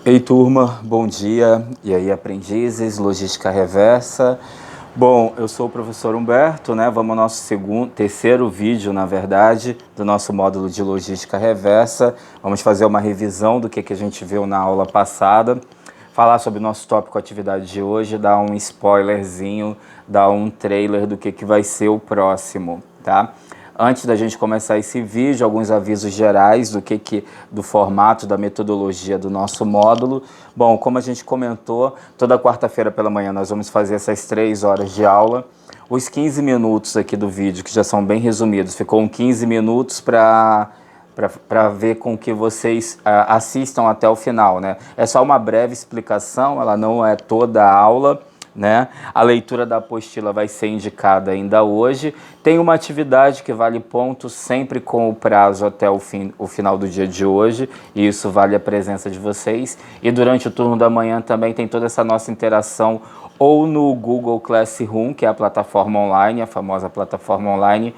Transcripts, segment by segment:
Ei, turma, bom dia. E aí, aprendizes, logística reversa. Bom, eu sou o professor Humberto, né? Vamos ao nosso terceiro vídeo, na verdade, do nosso módulo de logística reversa. Vamos fazer uma revisão do que a gente viu na aula passada, falar sobre o nosso tópico atividade de hoje, dar um spoilerzinho, dar um trailer do que vai ser o próximo, tá? Antes da gente começar esse vídeo, alguns avisos gerais do formato, da metodologia do nosso módulo. Bom, como a gente comentou, toda quarta-feira pela manhã nós vamos fazer essas 3 horas de aula. Os 15 minutos aqui do vídeo, que já são bem resumidos, ficou 15 minutos para ver com que vocês assistam até o final, né? É só uma breve explicação, ela não é toda a aula, né? A leitura da apostila vai ser indicada ainda hoje. Tem uma atividade que vale pontos sempre com o prazo até o final do dia de hoje, e isso vale a presença de vocês. E durante o turno da manhã também tem toda essa nossa interação ou no Google Classroom, que é a plataforma online, a famosa plataforma online,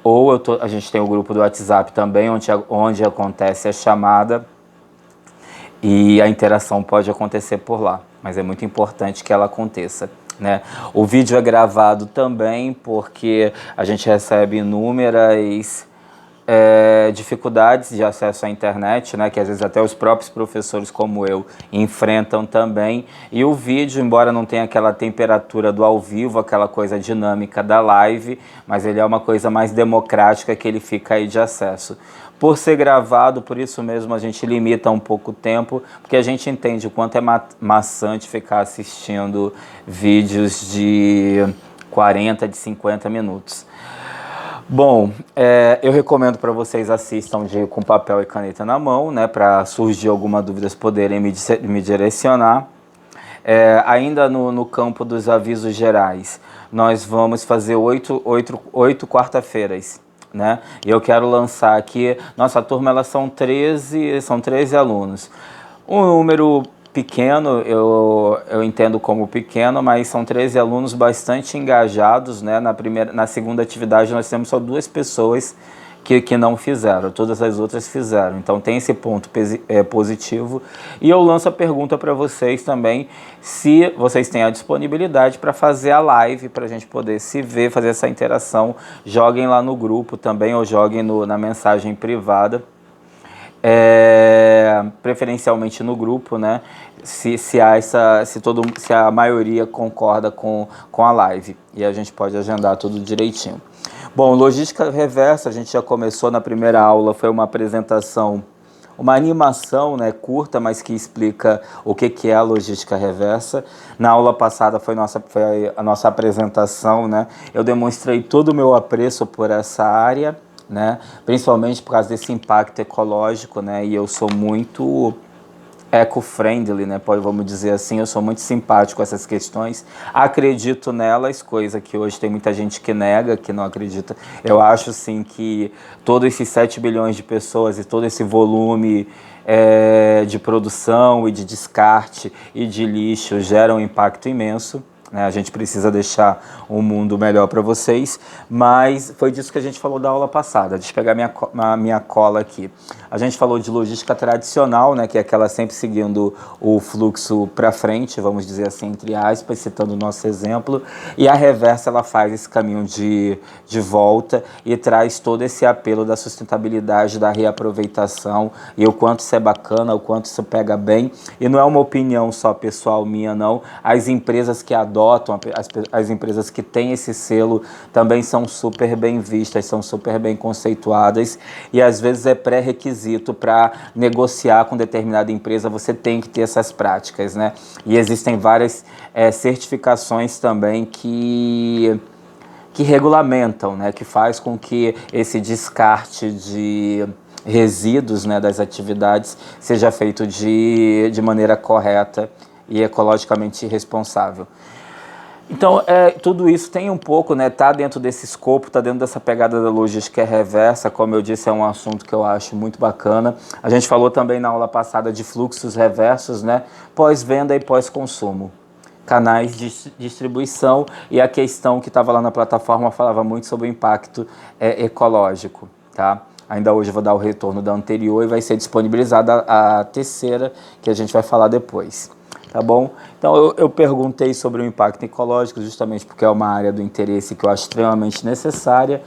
ou a gente tem o grupo do WhatsApp também, onde acontece a chamada, e a interação pode acontecer por lá, mas é muito importante que ela aconteça, né? O vídeo é gravado também porque a gente recebe inúmeras dificuldades de acesso à internet, né, que às vezes até os próprios professores como eu enfrentam também, e o vídeo, embora não tenha aquela temperatura do ao vivo, aquela coisa dinâmica da live, mas ele é uma coisa mais democrática que ele fica aí de acesso. Por ser gravado, por isso mesmo a gente limita um pouco o tempo, porque a gente entende o quanto é maçante ficar assistindo vídeos de 40, de 50 minutos. Bom, eu recomendo para vocês assistam com papel e caneta na mão, né, para surgir alguma dúvida poderem me direcionar. Ainda no campo dos avisos gerais, nós vamos fazer 8 quarta-feiras, né? E eu quero lançar aqui, nossa turma, elas são 13 alunos. Um número pequeno, eu entendo como pequeno, mas são 13 alunos bastante engajados, né? Na segunda atividade nós temos só 2 pessoas que não fizeram, todas as outras fizeram. Então tem esse ponto positivo. E eu lanço a pergunta para vocês também, se vocês têm a disponibilidade para fazer a live, para a gente poder se ver, fazer essa interação. Joguem lá no grupo também, ou joguem na mensagem privada. Preferencialmente no grupo, né? Se a maioria concorda com a live, e a gente pode agendar tudo direitinho. Bom, logística reversa, a gente já começou na primeira aula, foi uma apresentação, uma animação, né, curta, mas que explica o que é a logística reversa. Na aula passada foi a nossa apresentação, né? Eu demonstrei todo o meu apreço por essa área, né? Principalmente por causa desse impacto ecológico, né? E eu sou muito eco-friendly, né? Vamos dizer assim, eu sou muito simpático com essas questões, acredito nelas, coisa que hoje tem muita gente que nega, que não acredita. Eu acho, sim, que todos esses 7 bilhões de pessoas e todo esse volume de produção e de descarte e de lixo gera um impacto imenso. A gente precisa deixar um mundo melhor para vocês, mas foi disso que a gente falou da aula passada. Deixa eu pegar minha cola aqui. A gente falou de logística tradicional, né, que é aquela sempre seguindo o fluxo para frente, vamos dizer assim, entre aspas, citando o nosso exemplo, e a reversa ela faz esse caminho de volta e traz todo esse apelo da sustentabilidade, da reaproveitação, e o quanto isso é bacana, o quanto isso pega bem, e não é uma opinião só pessoal minha, não. As empresas que adotam, as empresas que têm esse selo também são super bem vistas, são super bem conceituadas, e às vezes é pré-requisito para negociar com determinada empresa, você tem que ter essas práticas, né? E existem várias certificações também que regulamentam, né? Que faz com que esse descarte de resíduos, né, das atividades seja feito de maneira correta e ecologicamente responsável. Então, tudo isso tem um pouco, né, tá dentro desse escopo, tá dentro dessa pegada da logística reversa, como eu disse, é um assunto que eu acho muito bacana. A gente falou também na aula passada de fluxos reversos, né, pós-venda e pós-consumo. Canais de distribuição, e a questão que estava lá na plataforma falava muito sobre o impacto ecológico, tá? Ainda hoje eu vou dar o retorno da anterior e vai ser disponibilizada a terceira, que a gente vai falar depois. Tá bom? Então eu perguntei sobre o impacto ecológico justamente porque é uma área do interesse que eu acho extremamente necessária.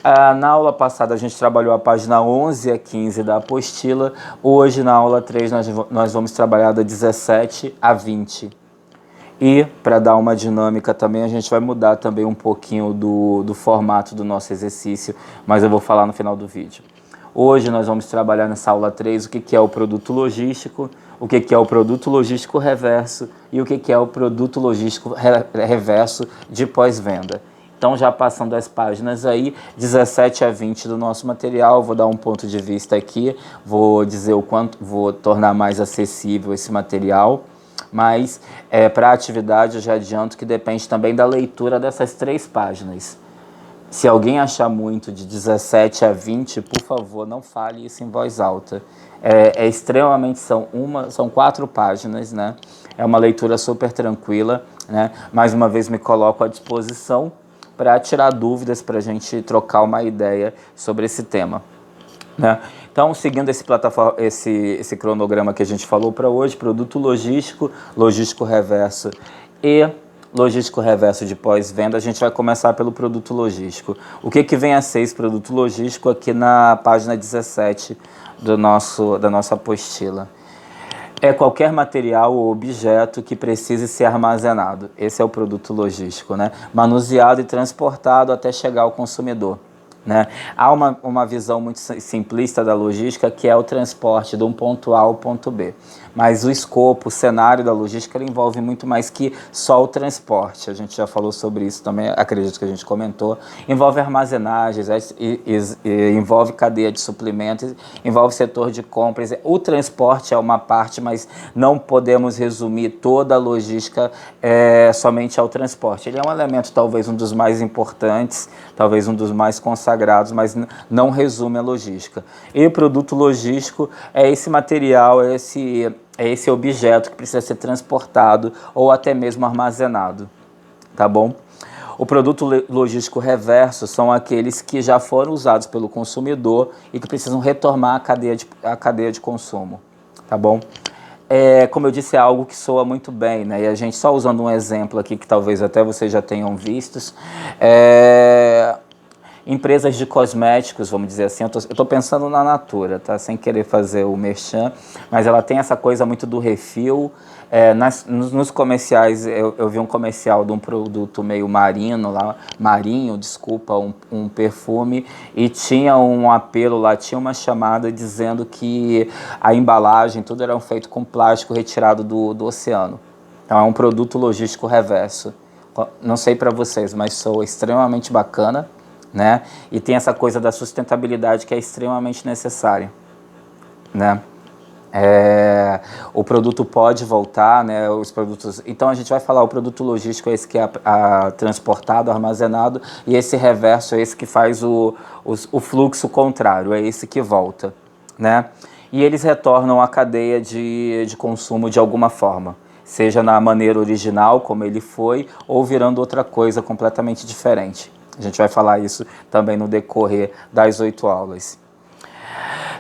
Na aula passada a gente trabalhou a página 11 a 15 da apostila. Hoje na aula 3 nós vamos trabalhar da 17 a 20. E para dar uma dinâmica também, a gente vai mudar também um pouquinho do formato do nosso exercício, mas eu vou falar no final do vídeo. Hoje nós vamos trabalhar nessa aula 3 o que é o produto logístico, o que é o produto logístico reverso e o que é o produto logístico reverso de pós-venda. Então, já passando as páginas aí, 17 a 20 do nosso material, vou dar um ponto de vista aqui, vou dizer o quanto, vou tornar mais acessível esse material, mas para a atividade eu já adianto que depende também da leitura dessas 3 páginas. Se alguém achar muito de 17 a 20, por favor, não fale isso em voz alta. Extremamente, são 4 páginas, né? É uma leitura super tranquila, né? Mais uma vez me coloco à disposição para tirar dúvidas, para a gente trocar uma ideia sobre esse tema, né? Então, seguindo esse cronograma que a gente falou para hoje, produto logístico, logístico reverso e logístico reverso de pós-venda, a gente vai começar pelo produto logístico. O que vem a ser esse produto logístico aqui na página 17 da nossa apostila? É qualquer material ou objeto que precise ser armazenado. Esse é o produto logístico, né? Manuseado e transportado até chegar ao consumidor, né? Há uma visão muito simplista da logística, que é o transporte de um ponto A ao ponto B. Mas o escopo, o cenário da logística, ele envolve muito mais que só o transporte. A gente já falou sobre isso também, acredito que a gente comentou. Envolve armazenagens, envolve cadeia de suprimentos, envolve setor de compras. O transporte é uma parte, mas não podemos resumir toda a logística somente ao transporte. Ele é um elemento, talvez um dos mais importantes, talvez um dos mais consagrados, mas não resume a logística. E o produto logístico é esse material, é esse objeto que precisa ser transportado ou até mesmo armazenado, tá bom? O produto logístico reverso são aqueles que já foram usados pelo consumidor e que precisam retornar à cadeia de consumo, tá bom? Como eu disse, é algo que soa muito bem, né? E a gente, só usando um exemplo aqui que talvez até vocês já tenham vistos, empresas de cosméticos, vamos dizer assim, eu tô pensando na Natura, tá? Sem querer fazer o merchan, mas ela tem essa coisa muito do refil. Nos comerciais, eu vi um comercial de um produto meio marinho, desculpa, um perfume, e tinha um apelo lá, tinha uma chamada dizendo que a embalagem, tudo era feito com plástico retirado do oceano. Então é um produto logístico reverso. Não sei para vocês, mas soa extremamente bacana, né? E tem essa coisa da sustentabilidade que é extremamente necessária, né? O produto pode voltar, né? Os produtos. Então a gente vai falar o produto logístico é esse que é transportado, armazenado, e esse reverso é esse que faz o fluxo contrário, é esse que volta, né? E eles retornam à cadeia de consumo de alguma forma, seja na maneira original como ele foi, ou virando outra coisa completamente diferente. A gente vai falar isso também no decorrer das 8 aulas.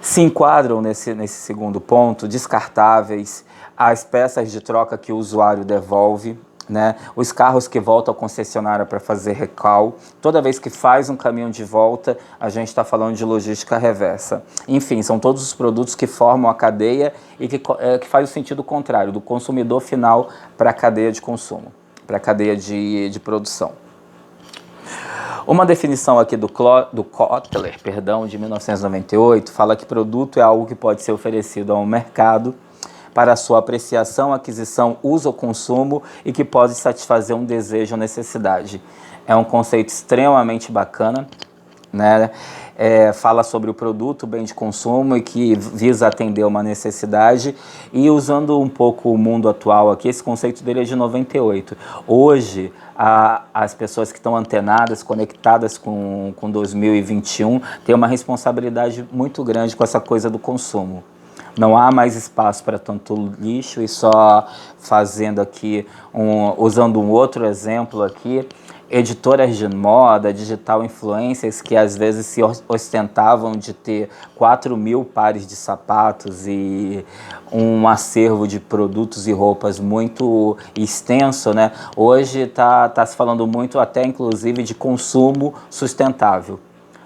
Se enquadram nesse segundo ponto, descartáveis, as peças de troca que o usuário devolve, né? Os carros que voltam à concessionária para fazer recal. Toda vez que faz um caminho de volta, a gente está falando de logística reversa. Enfim, são todos os produtos que formam a cadeia e que faz o sentido contrário, do consumidor final para a cadeia de consumo, para a cadeia de produção. Uma definição aqui do Kotler, de 1998, fala que produto é algo que pode ser oferecido ao mercado para sua apreciação, aquisição, uso ou consumo e que pode satisfazer um desejo ou necessidade. É um conceito extremamente bacana, né? Fala sobre o produto, bem de consumo e que visa atender uma necessidade. E usando um pouco o mundo atual aqui, esse conceito dele é de 98. Hoje, as pessoas que estão antenadas, conectadas com 2021, têm uma responsabilidade muito grande com essa coisa do consumo. Não há mais espaço para tanto lixo, e só fazendo aqui, usando um outro exemplo aqui, editoras de moda, digital influencers que às vezes se ostentavam de ter 4.000 pares de sapatos e um acervo de produtos e roupas muito extenso, né? Hoje tá se falando muito até inclusive de consumo sustentável.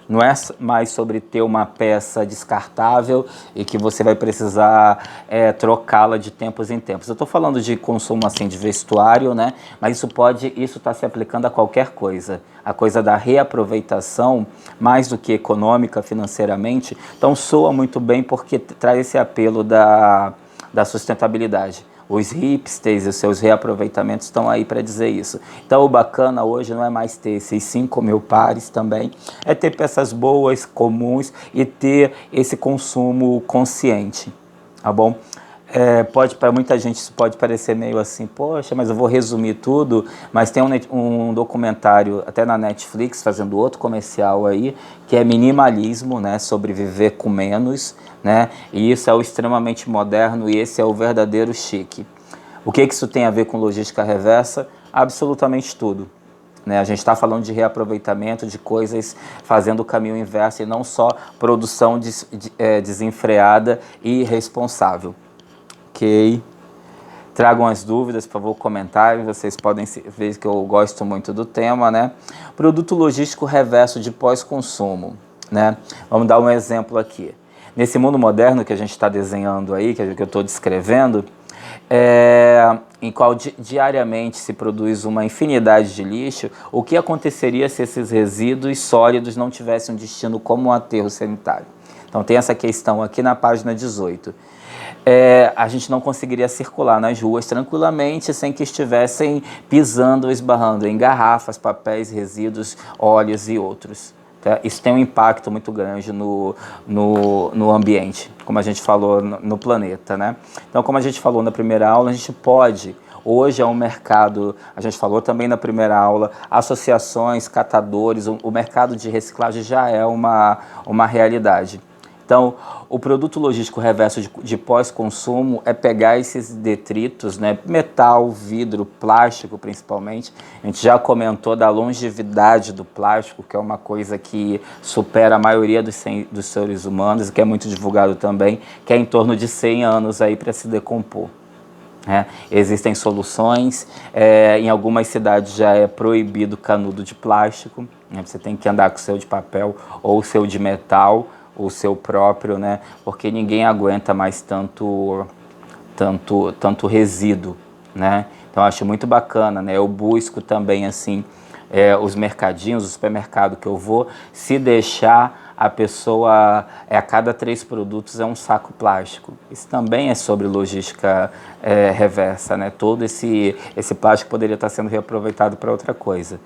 Não é mais sobre ter uma peça descartável e que você vai precisar trocá-la de tempos em tempos. Eu estou falando de consumo assim de vestuário, né? Mas isso está se aplicando a qualquer coisa. A coisa da reaproveitação, mais do que econômica, financeiramente, então soa muito bem porque traz esse apelo da sustentabilidade. Os hipsters e os seus reaproveitamentos estão aí para dizer isso. Então o bacana hoje não é mais ter esses 5.000 pares também, é ter peças boas, comuns e ter esse consumo consciente, tá bom? Para muita gente isso pode parecer meio assim, poxa, mas eu vou resumir tudo, mas tem um documentário até na Netflix, fazendo outro comercial aí, que é minimalismo, né, sobre viver com menos, né, e isso é o extremamente moderno e esse é o verdadeiro chique. O que isso tem a ver com logística reversa? Absolutamente tudo. Né? A gente está falando de reaproveitamento de coisas fazendo o caminho inverso e não só produção desenfreada e irresponsável. Ok. Tragam as dúvidas, por favor, comentários. Vocês podem ver que eu gosto muito do tema, né? Produto logístico reverso de pós-consumo, né? Vamos dar um exemplo aqui. Nesse mundo moderno que a gente está desenhando aí, que eu estou descrevendo, em qual diariamente se produz uma infinidade de lixo, o que aconteceria se esses resíduos sólidos não tivessem um destino como um aterro sanitário? Então tem essa questão aqui na página 18. A gente não conseguiria circular nas ruas tranquilamente sem que estivessem pisando ou esbarrando em garrafas, papéis, resíduos, óleos e outros. Tá? Isso tem um impacto muito grande no ambiente, como a gente falou, no planeta, né? Então, como a gente falou na primeira aula, a gente pode... Hoje é um mercado, a gente falou também na primeira aula, associações, catadores, o mercado de reciclagem já é uma realidade. Então, o produto logístico reverso de pós-consumo é pegar esses detritos, né, metal, vidro, plástico principalmente. A gente já comentou da longevidade do plástico, que é uma coisa que supera a maioria dos seres humanos, que é muito divulgado também, que é em torno de 100 anos aí para se decompor. Existem soluções, em algumas cidades já é proibido canudo de plástico, né, você tem que andar com o seu de papel ou o seu de metal, o seu próprio, né? Porque ninguém aguenta mais tanto resíduo, né? Então eu acho muito bacana, né? Eu busco também assim os mercadinhos, o supermercado que eu vou, se deixar a pessoa a cada 3 produtos é um saco plástico. Isso também é sobre logística reversa, né? Todo esse plástico poderia estar sendo reaproveitado para outra coisa.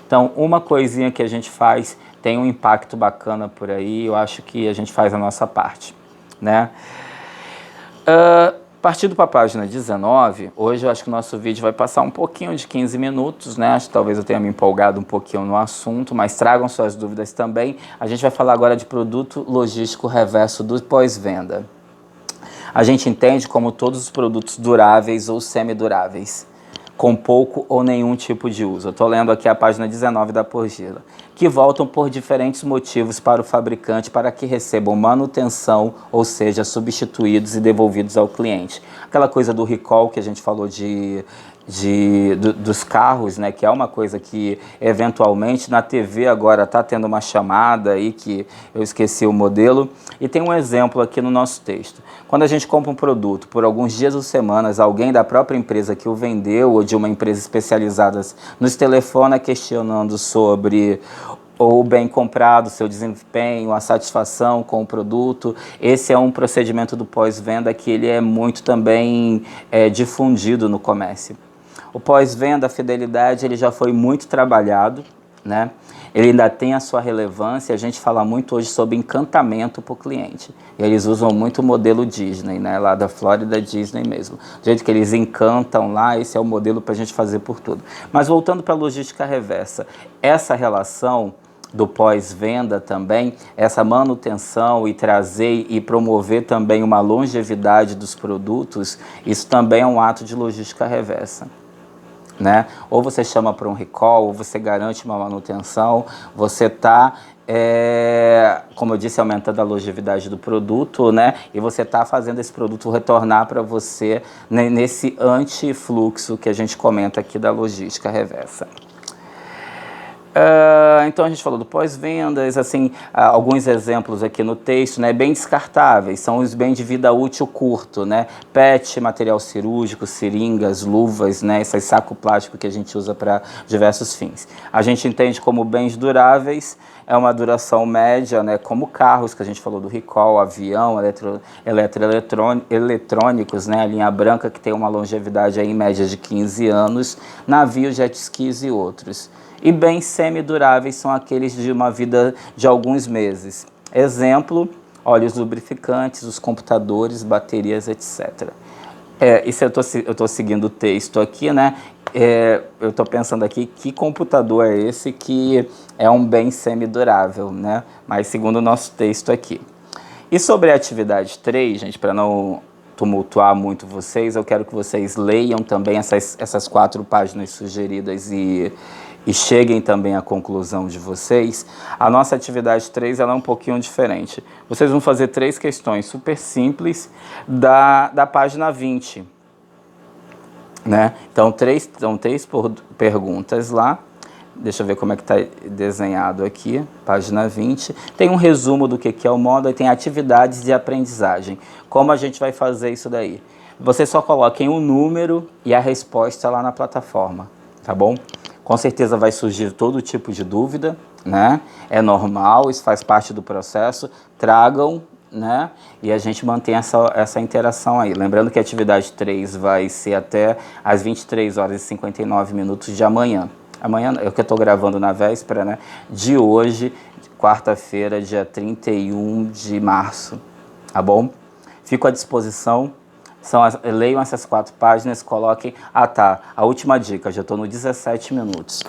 Então, uma coisinha que a gente faz tem um impacto bacana por aí, eu acho que a gente faz a nossa parte, né? Partindo para a página 19, hoje eu acho que o nosso vídeo vai passar um pouquinho de 15 minutos, né? Acho que talvez eu tenha me empolgado um pouquinho no assunto, mas tragam suas dúvidas também. A gente vai falar agora de produto logístico reverso do pós-venda. A gente entende como todos os produtos duráveis ou semiduráveis, com pouco ou nenhum tipo de uso. Eu estou lendo aqui a página 19 da apostila. Que voltam por diferentes motivos para o fabricante para que recebam manutenção, ou seja, substituídos e devolvidos ao cliente. Aquela coisa do recall que a gente falou dos carros, né, que é uma coisa que eventualmente na TV agora está tendo uma chamada aí que eu esqueci o modelo, e tem um exemplo aqui no nosso texto. Quando a gente compra um produto, por alguns dias ou semanas, alguém da própria empresa que o vendeu ou de uma empresa especializada nos telefona questionando sobre o bem comprado, seu desempenho, a satisfação com o produto. Esse é um procedimento do pós-venda que ele é muito também difundido no comércio. O pós-venda, a fidelidade, ele já foi muito trabalhado, né? Ele ainda tem a sua relevância. A gente fala muito hoje sobre encantamento para o cliente. E eles usam muito o modelo Disney, né? Lá da Flórida Disney mesmo. Do jeito que eles encantam lá, esse é o modelo para a gente fazer por tudo. Mas voltando para a logística reversa, essa relação do pós-venda também, essa manutenção e trazer e promover também uma longevidade dos produtos, isso também é um ato de logística reversa. né? Ou você chama para um recall, ou você garante uma manutenção, você está, como eu disse, aumentando a longevidade do produto, né? E você está fazendo esse produto retornar para você, né, nesse antifluxo que a gente comenta aqui da logística reversa. Então a gente falou do pós-vendas, assim, alguns exemplos aqui no texto, né, bem descartáveis, são os bens de vida útil curto, né, PET, material cirúrgico, seringas, luvas, né, esse saco plástico que a gente usa para diversos fins. A gente entende como bens duráveis, é uma duração média, né, como carros, que a gente falou do recall, avião, eletrônicos, né, a linha branca que tem uma longevidade aí, em média de 15 anos, navios, jet skis e outros. E bens semiduráveis são aqueles de uma vida de alguns meses. Exemplo, óleos lubrificantes, os computadores, baterias, etc. Isso eu estou seguindo o texto aqui, né? Eu estou pensando aqui, que computador é esse que é um bem semidurável, né? Mas segundo o nosso texto aqui. E sobre a atividade 3, gente, para não tumultuar muito vocês, eu quero que vocês leiam também essas 4 páginas sugeridas e cheguem também à conclusão de vocês. A nossa atividade 3 ela é um pouquinho diferente. Vocês vão fazer 3 questões super simples da página 20. Né? Então, 3 perguntas lá. Deixa eu ver como é que está desenhado aqui, página 20. Tem um resumo do que é o módulo e tem atividades de aprendizagem. Como a gente vai fazer isso daí? Vocês só coloquem o número e a resposta lá na plataforma, tá bom? Com certeza vai surgir todo tipo de dúvida, né? É normal, isso faz parte do processo. Tragam, né? E a gente mantém essa interação aí. Lembrando que a atividade 3 vai ser até às 23h59 de amanhã. Amanhã, eu que estou gravando na véspera, né? De hoje, quarta-feira, dia 31 de março, tá bom? Fico à disposição. Leiam essas 4 páginas, coloquem... Ah, tá. A última dica, já estou no 17 minutos.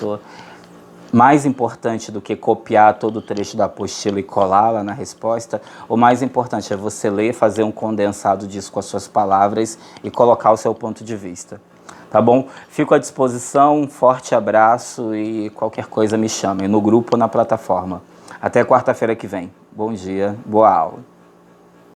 Mais importante do que copiar todo o trecho da apostila e colar lá na resposta, o mais importante é você ler, fazer um condensado disso com as suas palavras e colocar o seu ponto de vista. Tá bom? Fico à disposição, um forte abraço e qualquer coisa me chamem, no grupo ou na plataforma. Até quarta-feira que vem. Bom dia, boa aula.